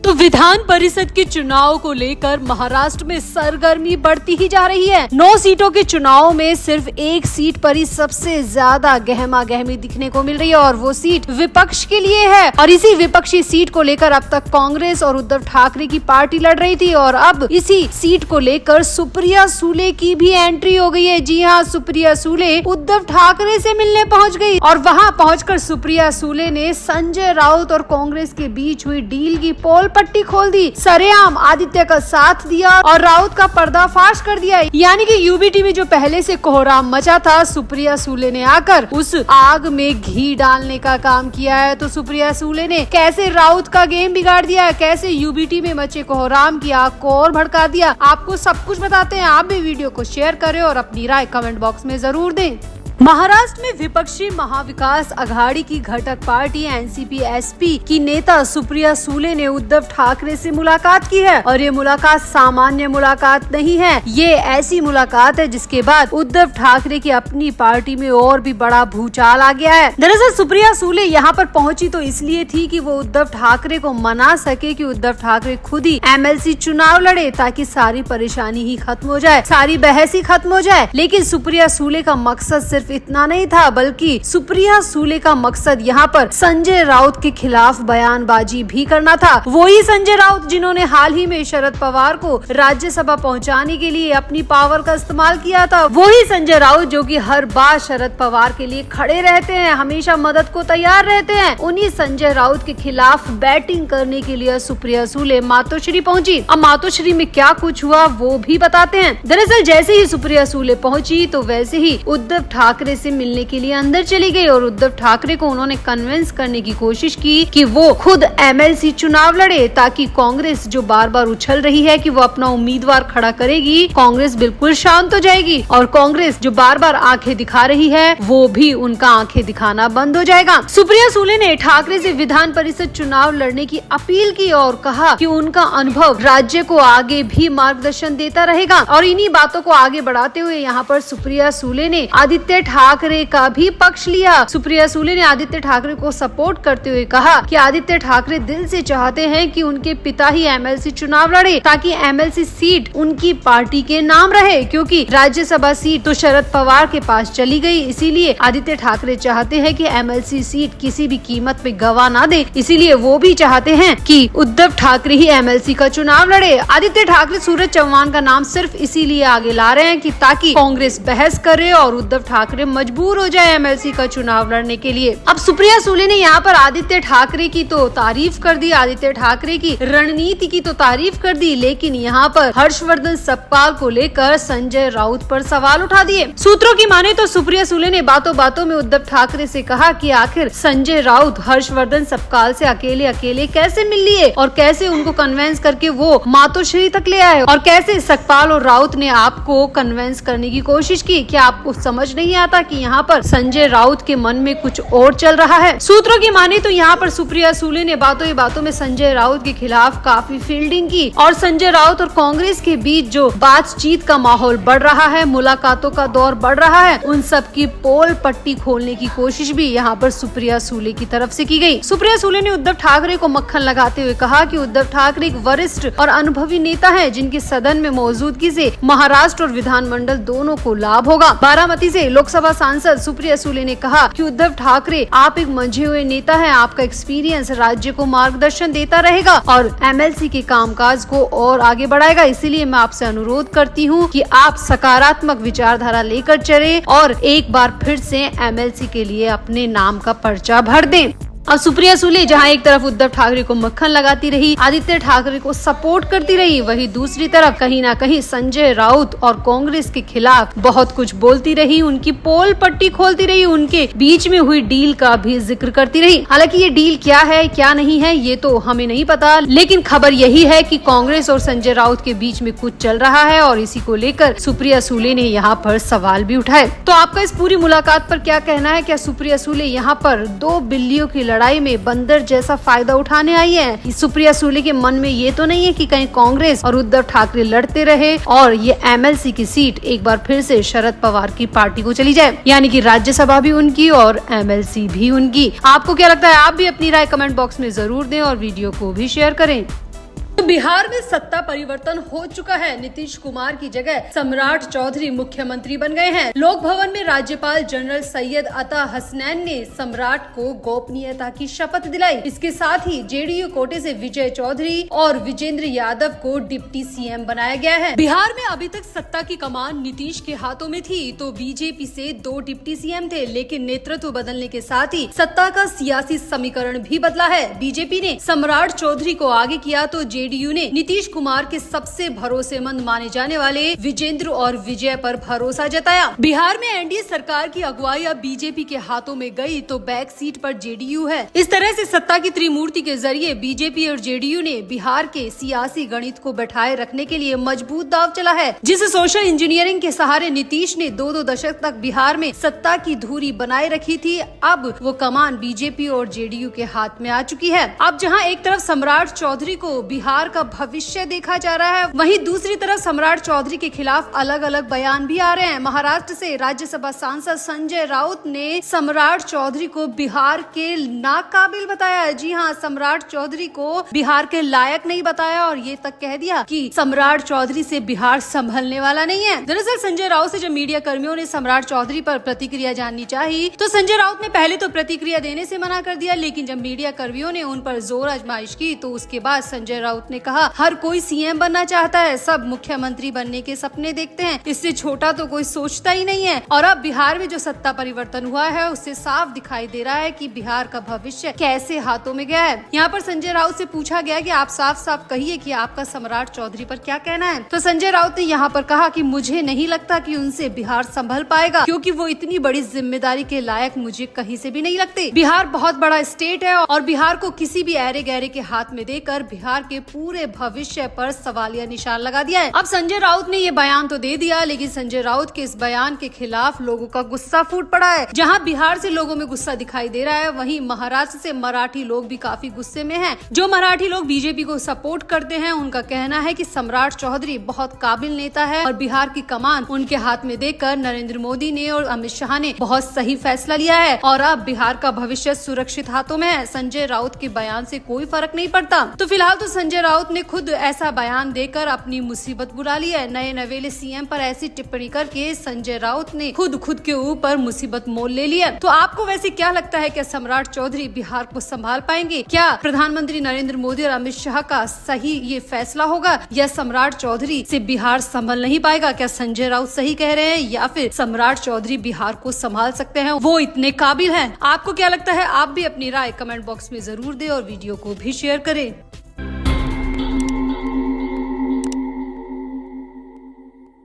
तो विधान परिषद के चुनाव को लेकर महाराष्ट्र में सरगर्मी बढ़ती ही जा रही है। 9 सीटों के चुनाव में सिर्फ एक सीट पर ही सबसे ज्यादा गहमा गहमी दिखने को मिल रही है और वो सीट विपक्ष के लिए है। और इसी विपक्षी सीट को लेकर अब तक कांग्रेस और उद्धव ठाकरे की पार्टी लड़ रही थी और अब इसी सीट को लेकर सुप्रिया सुले की भी एंट्री हो गई है। जी हाँ, सुप्रिया सुले उद्धव ठाकरे से मिलने पहुंच गई और वहां पहुंचकर सुप्रिया सुले ने संजय राउत और कांग्रेस के बीच हुई डील की पोल पट्टी खोल दी, सरेआम आदित्य का साथ दिया और राउत का पर्दाफाश कर दिया। यानी कि यूबीटी में जो पहले से कोहराम मचा था, सुप्रिया सुले ने आकर उस आग में घी डालने का काम किया है। तो सुप्रिया सुले ने कैसे राउत का गेम बिगाड़ दिया, कैसे यूबीटी में मचे कोहराम की आग को और भड़का दिया, आपको सब कुछ बताते हैं। आप भी वीडियो को शेयर करें और अपनी राय कमेंट बॉक्स में जरूर दें। महाराष्ट्र में विपक्षी महाविकास अघाड़ी की घटक पार्टी एनसीपी-एसपी की नेता सुप्रिया सुले ने उद्धव ठाकरे से मुलाकात की है और ये मुलाकात सामान्य मुलाकात नहीं है। ये ऐसी मुलाकात है जिसके बाद उद्धव ठाकरे की अपनी पार्टी में और भी बड़ा भूचाल आ गया है। दरअसल सुप्रिया सुले यहाँ पर पहुंची तो इसलिए थी कि वो उद्धव ठाकरे को मना सके कि उद्धव ठाकरे खुद ही एमएलसी चुनाव लड़े ताकि सारी परेशानी ही खत्म हो जाए, सारी बहस ही खत्म हो जाए। लेकिन सुप्रिया सुले का मकसद सिर्फ इतना नहीं था, बल्कि सुप्रिया सुले का मकसद यहाँ पर संजय राउत के खिलाफ बयानबाजी भी करना था। वही संजय राउत जिन्होंने हाल ही में शरद पवार को राज्यसभा पहुंचाने के लिए अपनी पावर का इस्तेमाल किया था। वही संजय राउत जो कि हर बार शरद पवार के लिए खड़े रहते हैं, हमेशा मदद को तैयार रहते हैं। उन्हीं संजय राउत के खिलाफ बैटिंग करने के लिए सुप्रिया सुले मातोश्री पहुंची। अब मातोश्री में क्या कुछ हुआ वो भी बताते हैं। दरअसल जैसे ही सुप्रिया सुले पहुंची तो वैसे ही उद्धव ठाकरे से मिलने के लिए अंदर चली गई और उद्धव ठाकरे को उन्होंने कन्विंस करने की कोशिश की कि वो खुद एमएलसी चुनाव लड़े ताकि कांग्रेस जो बार बार उछल रही है कि वो अपना उम्मीदवार खड़ा करेगी, कांग्रेस बिल्कुल शांत हो जाएगी और कांग्रेस जो बार बार आंखें दिखा रही है वो भी उनका आंखें दिखाना बंद हो जाएगा। सुप्रिया सुले ने ठाकरे से विधान परिषद चुनाव लड़ने की अपील की और कहा कि उनका अनुभव राज्य को आगे भी मार्गदर्शन देता रहेगा। और इन्हीं बातों को आगे बढ़ाते हुए यहाँ पर सुप्रिया सुले ने आदित्य ठाकरे का भी पक्ष लिया। सुप्रिया सुले ने आदित्य ठाकरे को सपोर्ट करते हुए कहा कि आदित्य ठाकरे दिल से चाहते हैं कि उनके पिता ही एमएलसी चुनाव लड़े ताकि एमएलसी सीट उनकी पार्टी के नाम रहे, क्योंकि राज्यसभा सीट तो शरद पवार के पास चली गई। इसीलिए आदित्य ठाकरे चाहते हैं कि एमएलसी सीट किसी भी कीमत पे गवा ना दे, इसीलिए वो भी चाहते हैं कि उद्धव ठाकरे ही एमएलसी का चुनाव लड़े। आदित्य ठाकरे सूरज चौहान का नाम सिर्फ इसीलिए आगे ला रहे हैं कि ताकि कांग्रेस बहस करे और उद्धव ठाकरे मजबूर हो जाए एमएलसी का चुनाव लड़ने के लिए। अब सुप्रिया सुले ने यहाँ पर आदित्य ठाकरे की तो तारीफ कर दी, आदित्य ठाकरे की रणनीति की तो तारीफ कर दी, लेकिन यहाँ पर हर्षवर्धन सपकाल को लेकर संजय राउत पर सवाल उठा दिए। सूत्रों की माने तो सुप्रिया सुले ने बातों बातों में उद्धव ठाकरे से कहा कि आखिर संजय राउत हर्षवर्धन सपकाल से अकेले अकेले कैसे मिल लिए और कैसे उनको कन्वेंस करके वो मातोश्री तक ले आए और कैसे सपकाल और राउत ने आपको कन्वेंस करने की कोशिश की। क्या आपको समझ नहीं आता कि यहाँ पर संजय राउत के मन में कुछ और चल रहा है? सूत्रों की माने तो यहाँ पर सुप्रिया सुले ने बातों ही बातों में संजय राउत के खिलाफ काफी फील्डिंग की और संजय राउत और कांग्रेस के बीच जो बातचीत का माहौल बढ़ रहा है, मुलाकातों का दौर बढ़ रहा है, उन सब की पोल पट्टी खोलने की कोशिश भी यहाँ पर सुप्रिया सुले की तरफ से की गई। सुप्रिया सुले ने उद्धव ठाकरे को मक्खन लगाते हुए कहा कि उद्धव ठाकरे एक वरिष्ठ और अनुभवी नेता है जिनकी सदन में मौजूदगी से महाराष्ट्र और विधानमंडल दोनों को लाभ होगा। बारामती से लोकसभा सांसद सुप्रिया सुले ने कहा कि उद्धव ठाकरे आप एक मंझे हुए नेता हैं, आपका एक्सपीरियंस राज्य को मार्गदर्शन देता रहेगा और एमएलसी के कामकाज को और आगे बढ़ाएगा। इसीलिए मैं आपसे अनुरोध करती हूं कि आप सकारात्मक विचारधारा लेकर चले और एक बार फिर से एमएलसी के लिए अपने नाम का पर्चा भर दें। अब सुप्रिया सुले जहां एक तरफ उद्धव ठाकरे को मक्खन लगाती रही, आदित्य ठाकरे को सपोर्ट करती रही, वहीं दूसरी तरफ कहीं ना कहीं संजय राउत और कांग्रेस के खिलाफ बहुत कुछ बोलती रही, उनकी पोल पट्टी खोलती रही, उनके बीच में हुई डील का भी जिक्र करती रही। हालांकि ये डील क्या है क्या नहीं है ये तो हमें नहीं पता, लेकिन खबर यही है कि कांग्रेस और संजय राउत के बीच में कुछ चल रहा है और इसी को लेकर सुप्रिया सुले ने यहाँ पर सवाल भी उठाए। तो आपका इस पूरी मुलाकात पर क्या कहना है? क्या सुप्रिया सुले यहाँ पर 2 बिल्लियों की लड़ाई में बंदर जैसा फायदा उठाने आई है? सुप्रिया सुले के मन में ये तो नहीं है कि कहीं कांग्रेस और उद्धव ठाकरे लड़ते रहे और ये एमएलसी की सीट एक बार फिर से शरद पवार की पार्टी को चली जाए, यानी कि राज्यसभा भी उनकी और एमएलसी भी उनकी। आपको क्या लगता है? आप भी अपनी राय कमेंट बॉक्स में जरूर दें और वीडियो को भी शेयर करें। तो बिहार में सत्ता परिवर्तन हो चुका है। नीतीश कुमार की जगह सम्राट चौधरी मुख्यमंत्री बन गए हैं। लोक भवन में राज्यपाल जनरल सैयद अता हसनैन ने सम्राट को गोपनीयता की शपथ दिलाई। इसके साथ ही जेडीयू कोटे से विजय चौधरी और विजेंद्र यादव को डिप्टी सीएम बनाया गया है। बिहार में अभी तक सत्ता की कमान नीतीश के हाथों में थी तो बीजेपी से 2 डिप्टी सीएम थे, लेकिन नेतृत्व बदलने के साथ ही सत्ता का सियासी समीकरण भी बदला है। बीजेपी ने सम्राट चौधरी को आगे किया तो जेडीयू ने नीतीश कुमार के सबसे भरोसेमंद माने जाने वाले विजेंद्र और विजय पर भरोसा जताया। बिहार में एनडीए सरकार की अगुवाई अब बीजेपी के हाथों में गई तो बैक सीट पर जेडीयू है। इस तरह से सत्ता की त्रिमूर्ति के जरिए बीजेपी और जेडीयू ने बिहार के सियासी गणित को बैठाए रखने के लिए मजबूत दांव चला है। जिस सोशल इंजीनियरिंग के सहारे नीतीश ने 2 दशक तक बिहार में सत्ता की धुरी बनाए रखी थी, अब वो कमान बीजेपी और जेडीयू के हाथ में आ चुकी है। अब जहां एक तरफ सम्राट चौधरी को बिहार का भविष्य देखा जा रहा है, वहीं दूसरी तरफ सम्राट चौधरी के खिलाफ अलग अलग बयान भी आ रहे हैं। महाराष्ट्र से राज्यसभा सांसद संजय राउत ने सम्राट चौधरी को बिहार के नाकाबिल बताया। जी हाँ, सम्राट चौधरी को बिहार के लायक नहीं बताया और ये तक कह दिया कि सम्राट चौधरी से बिहार संभलने वाला नहीं है। दरअसल संजय राउत से जब मीडिया कर्मियों ने सम्राट चौधरी पर प्रतिक्रिया जाननी चाहिए तो संजय राउत ने पहले तो प्रतिक्रिया देने से मना कर दिया, लेकिन जब मीडिया कर्मियों ने उन पर जोर आजमाइश की तो उसके बाद संजय राउत ने कहा, हर कोई सीएम बनना चाहता है, सब मुख्यमंत्री बनने के सपने देखते हैं, इससे छोटा तो कोई सोचता ही नहीं है। और अब बिहार में जो सत्ता परिवर्तन हुआ है उससे साफ दिखाई दे रहा है कि बिहार का भविष्य कैसे हाथों में गया है। यहाँ पर संजय राउत से पूछा गया कि आप साफ साफ कहिए कि आपका सम्राट चौधरी पर क्या कहना है, तो संजय राउत ने यहाँ पर कहा कि मुझे नहीं लगता कि उनसे बिहार संभल पाएगा, क्योंकि वो इतनी बड़ी जिम्मेदारी के लायक मुझे कहीं से भी नहीं लगते। बिहार बहुत बड़ा स्टेट है और बिहार को किसी भी ऐरे गहरे के हाथ में देकर बिहार के पूरे भविष्य पर सवालिया निशान लगा दिया है। अब संजय राउत ने ये बयान तो दे दिया, लेकिन संजय राउत के इस बयान के खिलाफ लोगों का गुस्सा फूट पड़ा है। जहां बिहार से लोगों में गुस्सा दिखाई दे रहा है, वहीं महाराष्ट्र से मराठी लोग भी काफी गुस्से में हैं। जो मराठी लोग बीजेपी को सपोर्ट करते हैं, उनका कहना है कि सम्राट चौधरी बहुत काबिल नेता है और बिहार की कमान उनके हाथ में देकर नरेंद्र मोदी ने और अमित शाह ने बहुत सही फैसला लिया है और अब बिहार का भविष्य सुरक्षित हाथों में है। संजय राउत के बयान से कोई फर्क नहीं पड़ता। तो फिलहाल तो संजय राउत ने खुद ऐसा बयान देकर अपनी मुसीबत बुला ली है। नए नवेले सीएम पर ऐसी टिप्पणी करके संजय राउत ने खुद के ऊपर मुसीबत मोल ले लिया। तो आपको वैसे क्या लगता है, क्या सम्राट चौधरी बिहार को संभाल पाएंगे? क्या प्रधानमंत्री नरेंद्र मोदी और अमित शाह का सही ये फैसला होगा या सम्राट चौधरी से बिहार संभल नहीं पाएगा? क्या संजय राउत सही कह रहे हैं या फिर सम्राट चौधरी बिहार को संभाल सकते हैं, वो इतने काबिल हैं? आपको क्या लगता है? आप भी अपनी राय कमेंट बॉक्स में जरूर दें और वीडियो को भी शेयर करें।